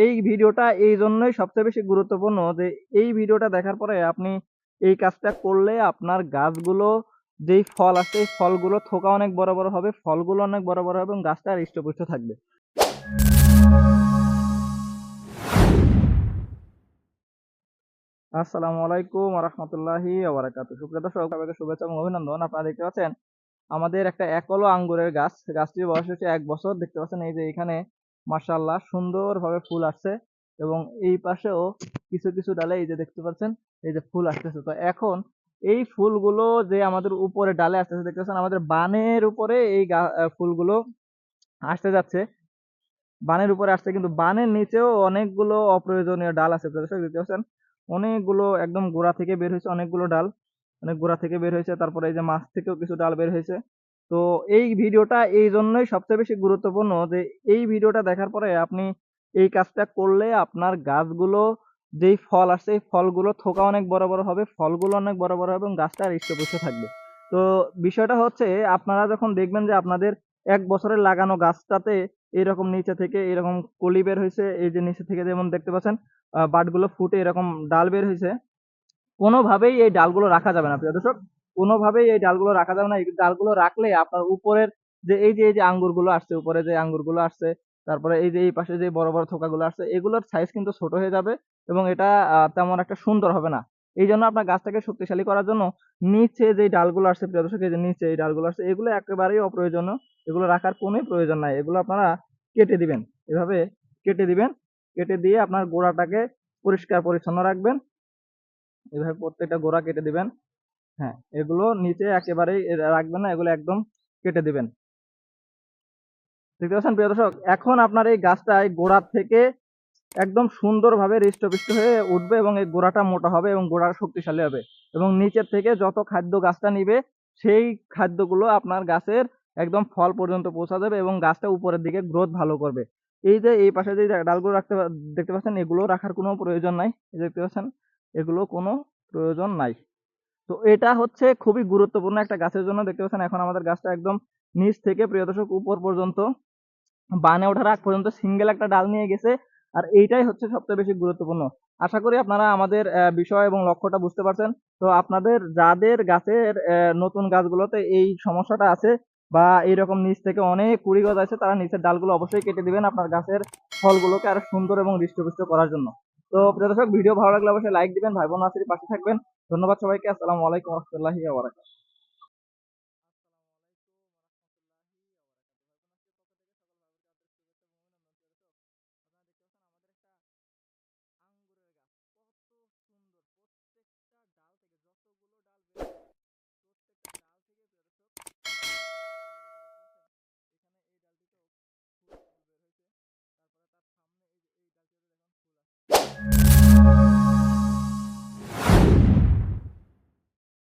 এই ভিডিওটা এই জন্যই সবচেয়ে বেশি গুরুত্বপূর্ণ যে এই ভিডিওটা দেখার পরে আপনি এই কাজটা করলে আপনার গাছগুলো যেই ফল আসে এই ফলগুলো থোকা অনেক বড় বড় হবে, ফলগুলো অনেক বড় বড় হবে এবং গাছটা হৃষ্টপুষ্ট থাকবে। আসসালামু আলাইকুম ওয়া রাহমাতুল্লাহি ওয়া বারাকাতুহু। সুপ্রিয় দর্শক, সবাইকে শুভেচ্ছা এবং অভিনন্দন। আপনারা দেখতে পাচ্ছেন আমাদের একটা একলো আঙ্গুরের গাছ। গাছটির বয়স হচ্ছে ১ বছর। দেখতে পাচ্ছেন এই যে এখানে মাশাআল্লাহ সুন্দরভাবে ফুল আসছে এবং এই পাশেও কিছু কিছু ডালে এই যে দেখতে পাচ্ছেন এই যে ফুল আসতেছে। তো এখন এই ফুলগুলো যে আমাদের উপরে ডালে আসতেছে, দেখতে পাচ্ছেন আমাদের বানের উপরে এই ফুলগুলো আসতে যাচ্ছে। বানের উপরে আসছে কিন্তু বানের নিচেও অনেকগুলো অপ্রয়োজনীয় ডাল আছে। প্রিয় দর্শক, দেখতে পাচ্ছেন অনেকগুলো একদম গোড়া থেকে বের হয়েছে, অনেকগুলো ডাল অনেক গোড়া থেকে বের হয়েছে। তারপরে এই যে মাছ থেকেও কিছু ডাল বের হয়েছে। তো এই ভিডিওটা এই জন্যই সবচেয়ে বেশি গুরুত্বপূর্ণ যে এই ভিডিওটা দেখার পরে আপনি এই কাজটা করলে আপনার গাছগুলো যেই ফল আসছে এই ফলগুলো থোকা অনেক বড় বড় হবে, ফলগুলো অনেক বড় বড় হবে এবং গাছটা হৃষ্টপুষ্ট থাকবে। তো বিষয়টা হচ্ছে, আপনারা যখন দেখবেন যে আপনাদের ১ বছরের লাগানো গাছটাতে এরকম নিচে থেকে এরকম কলি বের হইছে, এই যে নিচে থেকে যেমন দেখতে পাচ্ছেন বাটগুলো ফুটে এরকম ডাল বের হইছে। কোনোভাবেই এই ডালগুলো রাখা যাবে না প্রিয় দর্শক। কোনোভাবেই এই ডালগুলো রাখা যাবে না। এই ডালগুলো রাখলে আপনার উপরের যে এই যে আঙ্গুরগুলো আসছে, উপরে যে আঙ্গুরগুলো আসছে, তারপরে এই যে এই পাশে যে বড় বড় থোকাগুলো আসছে, এগুলোর সাইজ কিন্তু ছোট হয়ে যাবে এবং এটা তেমন একটা সুন্দর হবে না। এইজন্য আপনার গাছটাকে শক্তিশালী করার জন্য নিচে যে ডালগুলো আসছে প্রিয় দর্শক, এই যে নিচে এই ডালগুলো আসছে, এগুলো একেবারেই অপ্রয়োজনীয়। এগুলো রাখার কোনোই প্রয়োজন নাই। এগুলো আপনারা কেটে দিবেন। এভাবে কেটে দিবেন। কেটে দিয়ে আপনার গোড়াটাকে পরিষ্কার পরিচ্ছন্ন রাখবেন। এভাবে প্রত্যেকটা গোড়া কেটে দিবেন। হ্যাঁ, এগুলো নিচে একেবারেই রাখবেন না, এগুলো একদম কেটে দিবেন। দেখতে পাচ্ছেন প্রিয় দর্শক? এখন আপনার এই গাছটা এই গোড়া থেকে একদম সুন্দরভাবে হৃষ্টপুষ্ট হয়ে উঠবে এবং এই গোড়াটা মোটা হবে এবং গোড়াটা শক্তিশালী হবে এবং নিচের থেকে যত খাদ্য গাছটা নিবে সেই খাদ্যগুলো আপনার গাছের একদম ফল পর্যন্ত পৌঁছা যাবে এবং গাছটা উপরের দিকে গ্রোথ ভালো করবে। এই যে এই পাশে যে ডালগুলো দেখতে পাচ্ছেন, এগুলো রাখার কোনো প্রয়োজন নাই। এই দেখতে পাচ্ছেন, এগুলো কোনো প্রয়োজন নাই। তো এটা হচ্ছে খুবই গুরুত্বপূর্ণ একটা গাছের জন্য। দেখতে পাচ্ছেন এখন আমাদের গাছটা একদম নিচ থেকে প্রিয় দর্শক উপর পর্যন্ত বানে ওঠার আগ পর্যন্ত সিঙ্গেল একটা ডাল নিয়ে গেছে। আর এইটাই হচ্ছে সবচেয়ে বেশি গুরুত্বপূর্ণ। আশা করি আপনারা আমাদের বিষয় এবং লক্ষ্যটা বুঝতে পারছেন। তো আপনাদের যাদের গাছের নতুন গাছগুলোতে এই সমস্যাটা আছে বা এইরকম নিচ থেকে অনেক কুড়ি গজ আছে, তারা নিচের ডালগুলো অবশ্যই কেটে দিবেন আপনার গাছের ফলগুলোকে আরো সুন্দর এবং হৃষ্টপুষ্ট করার জন্য। তো প্রিয় দর্শক, ভিডিও ভালো লাগলে অবশ্যই লাইক দিবেন, ভাই বোন আছে পাশে থাকবেন। ধন্যবাদ সবাইকে। আসসালামু আলাইকুম ওয়া রাহমাতুল্লাহি ওয়া বারাকাতুহু।